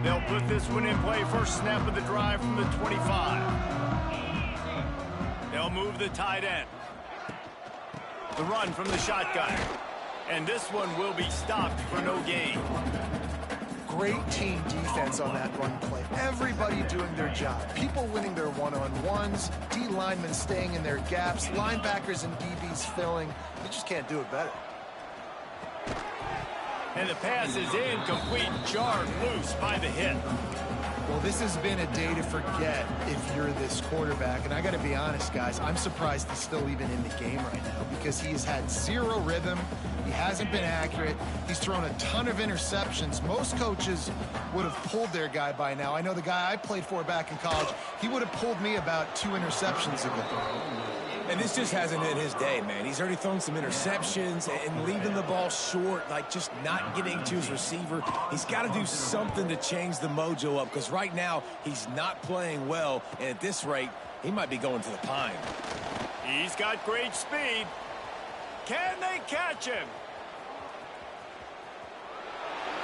They'll put this one in play. First snap of the drive from the 25. They'll move the tight end. The run from the shotgun. And this one will be stopped for no gain. Great team defense on that run play. Everybody doing their job. People winning their one-on-ones, D linemen staying in their gaps, linebackers and DBs filling. You just can't do it better. And the pass is incomplete, jarred loose by the hit. Well, this has been a day to forget if you're this quarterback. And I got to be honest, guys, I'm surprised he's still even in the game right now because he has had 0 rhythm. He hasn't been accurate. He's thrown a ton of interceptions. Most coaches would have pulled their guy by now. I know the guy I played for back in college, he would have pulled me about 2 interceptions ago. And this just hasn't been his day, man. He's already thrown some interceptions and leaving the ball short, like just not getting to his receiver. He's got to do something to change the mojo up because right now he's not playing well, and at this rate, he might be going to the pine. He's got great speed. Can they catch him?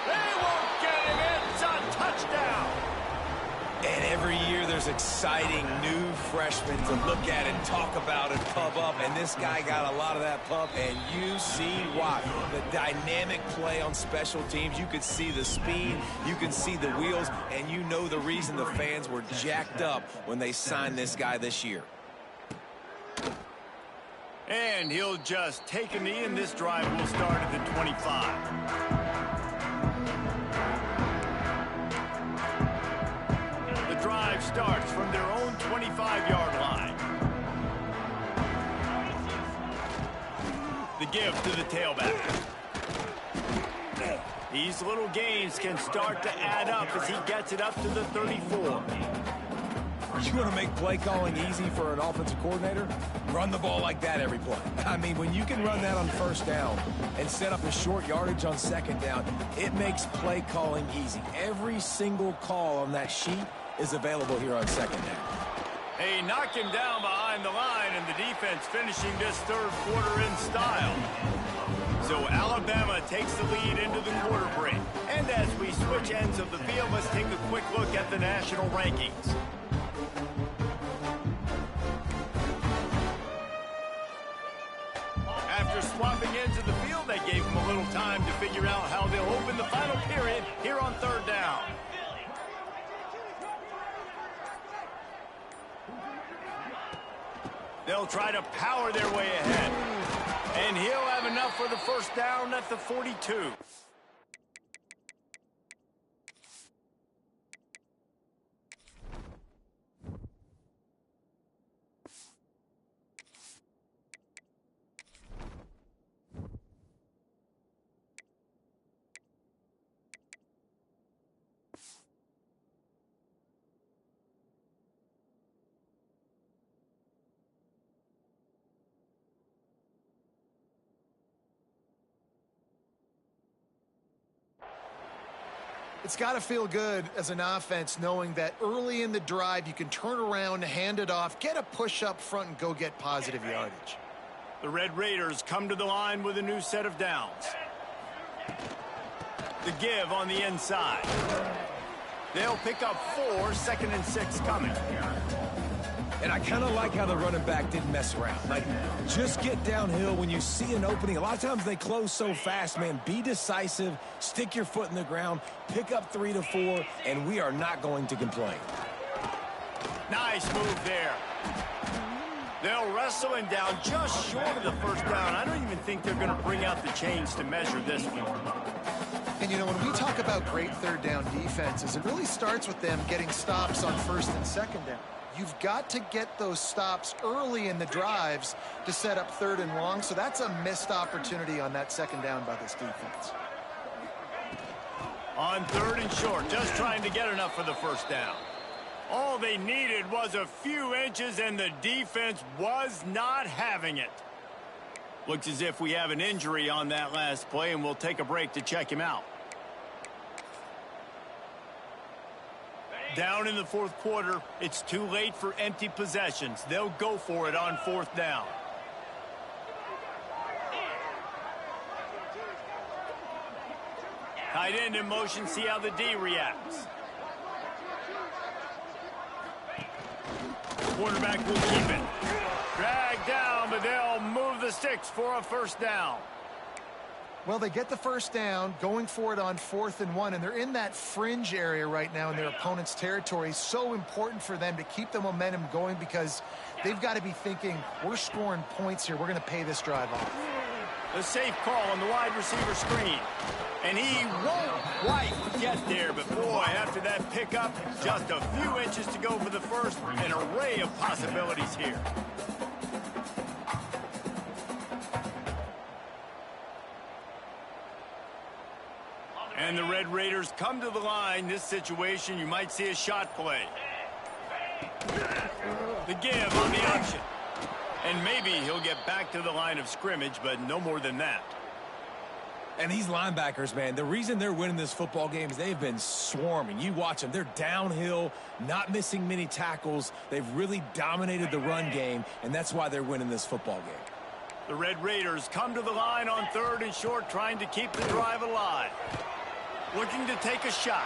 They won't get him. It's a touchdown. And every year there's exciting new freshmen to look at and talk about and pump up. And this guy got a lot of that pump, and you see why. The dynamic play on special teams. You could see the speed. You can see the wheels. And you know the reason the fans were jacked up when they signed this guy this year. And he'll just take a knee, and this drive will start at the 25. Drive starts from their own 25-yard line. give to the tailback. These little gains can start to add up as he gets it up to the 34. You want to make play calling easy for an offensive coordinator? Run the ball like that every play. I mean, when you can run that on first down and set up a short yardage on second down, it makes play calling easy. Every single call on that sheet is available here on second down. They knock him down behind the line, and the defense finishing this third quarter in style. So Alabama takes the lead into the quarter break. And as we switch ends of the field, let's take a quick look at the national rankings. After swapping ends of the field, they gave them a little time to figure out how they'll open the final period here on third down. They'll try to power their way ahead. And he'll have enough for the first down at the 42. It's got to feel good as an offense knowing that early in the drive you can turn around, hand it off, get a push up front, and go get positive yardage. The Red Raiders come to the line with a new set of downs. The give on the inside. They'll pick up 4, 2nd and 6 coming. And I kind of like how the running back didn't mess around. Like, just get downhill when you see an opening. A lot of times they close so fast, man. Be decisive, stick your foot in the ground, pick up 3 to 4, and we are not going to complain. Nice move there. They'll wrestle him down just short of the first down. I don't even think they're going to bring out the chains to measure this one. And, you know, when we talk about great third down defenses, it really starts with them getting stops on first and second down. You've got to get those stops early in the drives to set up third and long, so that's a missed opportunity on that second down by this defense. On third and short, just trying to get enough for the first down. All they needed was a few inches, and the defense was not having it. Looks as if we have an injury on that last play, and we'll take a break to check him out. Down in the fourth quarter, it's too late for empty possessions. They'll go for it on fourth down. Tight end in motion, see how the D reacts. Quarterback will keep it. Drag down, but they'll move the sticks for a first down. Well, they get the first down, going for it on 4th and 1, and they're in that fringe area right now in their opponent's territory. So important for them to keep the momentum going because they've got to be thinking, we're scoring points here. We're going to pay this drive off. The safe call on the wide receiver screen. And he won't quite get there, but boy, after that pickup, just a few inches to go for the first. An array of possibilities here. And the Red Raiders come to the line. This situation, you might see a shot play. The give on the option. And maybe he'll get back to the line of scrimmage, but no more than that. And these linebackers, man, the reason they're winning this football game is they've been swarming. You watch them. They're downhill, not missing many tackles. They've really dominated the run game, and that's why they're winning this football game. The Red Raiders come to the line on third and short, trying to keep the drive alive. Looking to take a shot.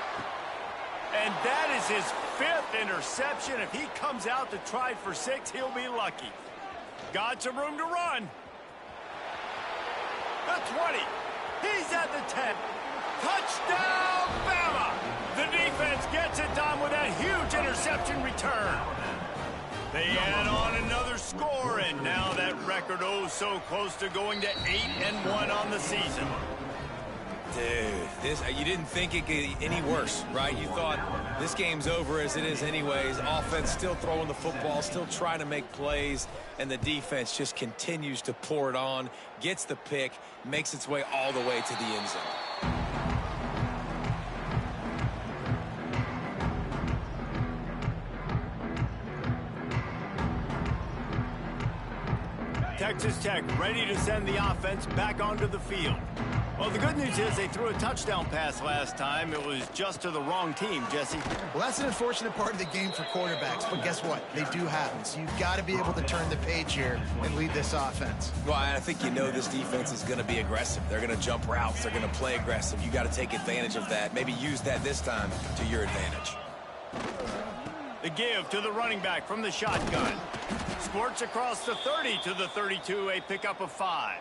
And that is his 5th interception. If he comes out to try for 6, he'll be lucky. Got some room to run. The 20. He's at the 10. Touchdown, Bama! The defense gets it done with that huge interception return. They add on another score, and now that record so close to going to 8-1 on the season. Dude, you didn't think it could get any worse, right? You thought this game's over as it is anyways. Offense still throwing the football, still trying to make plays, and the defense just continues to pour it on, gets the pick, makes its way all the way to the end zone. Texas Tech ready to send the offense back onto the field. Well, the good news is they threw a touchdown pass last time. It was just to the wrong team, Jesse. Well, that's an unfortunate part of the game for quarterbacks, but guess what? They do happen. So you've got to be able to turn the page here and lead this offense. Well, I think you know this defense is going to be aggressive. They're going to jump routes. They're going to play aggressive. You got to take advantage of that. Maybe use that this time to your advantage. The give to the running back from the shotgun. Squirts across the 30 to the 32, a pickup of 5.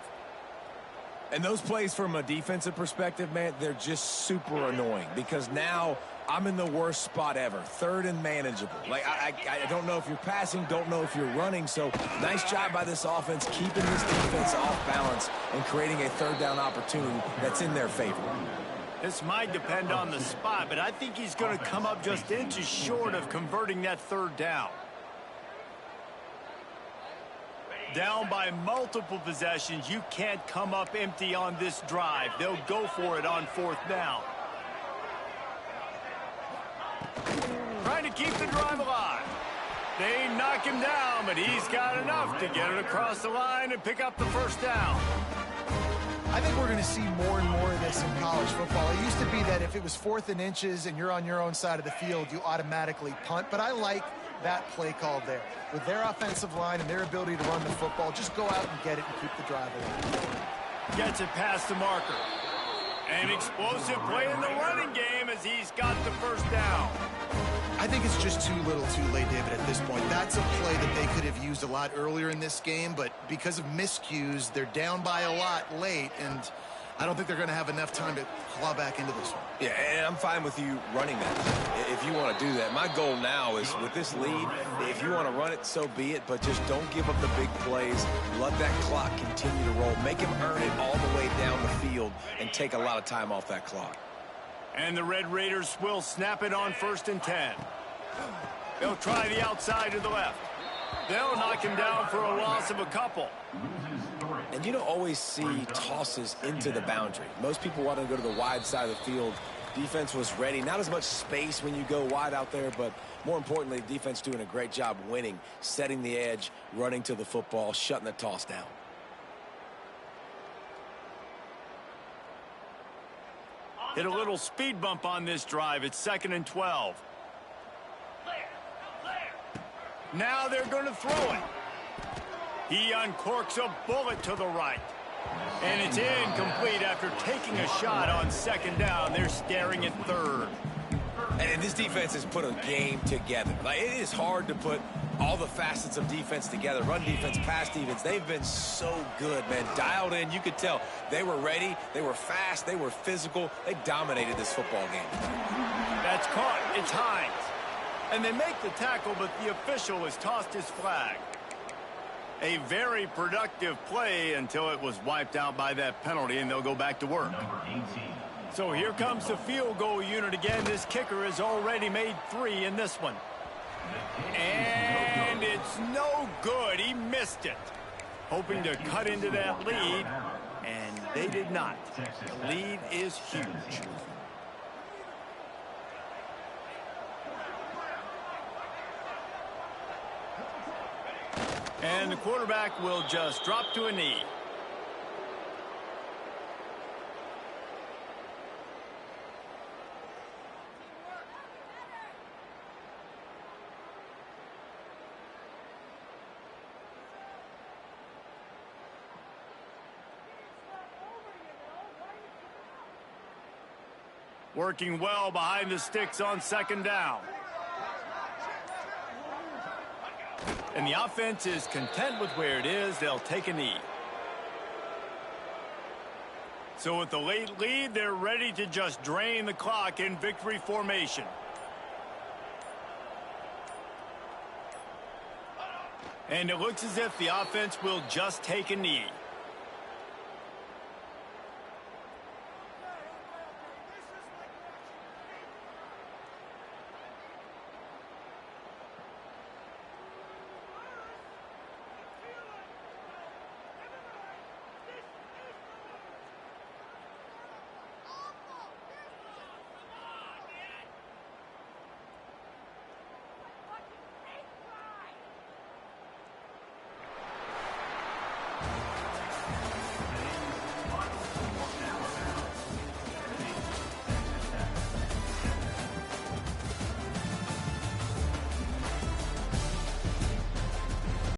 And those plays from a defensive perspective, man, they're just super annoying because now I'm in the worst spot ever, third and manageable. Like, I don't know if you're passing, don't know if you're running. So nice job by this offense keeping this defense off balance and creating a third down opportunity that's in their favor. This might depend on the spot, but I think he's going to come up just inches short of converting that third down. Down by multiple possessions, you can't come up empty on this drive. They'll go for it on 4th down. Trying to keep the drive alive. They knock him down, but he's got enough to get it across the line and pick up the first down. I think we're going to see more and more of this in college football. It used to be that if it was 4th and inches and you're on your own side of the field, you automatically punt. But I like that play call there. With their offensive line and their ability to run the football, just go out and get it and keep the drive alive. Gets it past the marker. An explosive play in the running game as he's got the first down. I think it's just too little too late, David, at this point. That's a play that they could have used a lot earlier in this game, but because of miscues, they're down by a lot late, and I don't think they're going to have enough time to claw back into this one. Yeah, and I'm fine with you running that if you want to do that. My goal now is with this lead, if you want to run it, so be it, but just don't give up the big plays. Let that clock continue to roll. Make him earn it all the way down the field and take a lot of time off that clock. And the Red Raiders will snap it on 1st and 10. They'll try the outside to the left. They'll knock him down for a loss of a couple. And you don't always see tosses into the boundary. Most people want to go to the wide side of the field. Defense was ready. Not as much space when you go wide out there, but more importantly, defense doing a great job winning, setting the edge, running to the football, shutting the toss down. Hit a little speed bump on this drive. It's 2nd and 12. Now they're going to throw it. He uncorks a bullet to the right. And it's incomplete after taking a shot on 2nd down. They're staring at 3rd. And this defense has put a game together. Like, it is hard to put all the facets of defense together. Run defense, pass defense. They've been so good, man. Dialed in. You could tell they were ready. They were fast. They were physical. They dominated this football game. That's caught. It's Hines. And they make the tackle, but the official has tossed his flag. A very productive play until it was wiped out by that penalty, and they'll go back to work. So here comes the field goal unit again. This kicker has already made 3 in this one. And it's no good. He missed it. Hoping to cut into that lead, and they did not. The lead is huge. And the quarterback will just drop to a knee. Working well behind the sticks on 2nd down. And the offense is content with where it is. They'll take a knee. So with the late lead, they're ready to just drain the clock in victory formation. And it looks as if the offense will just take a knee.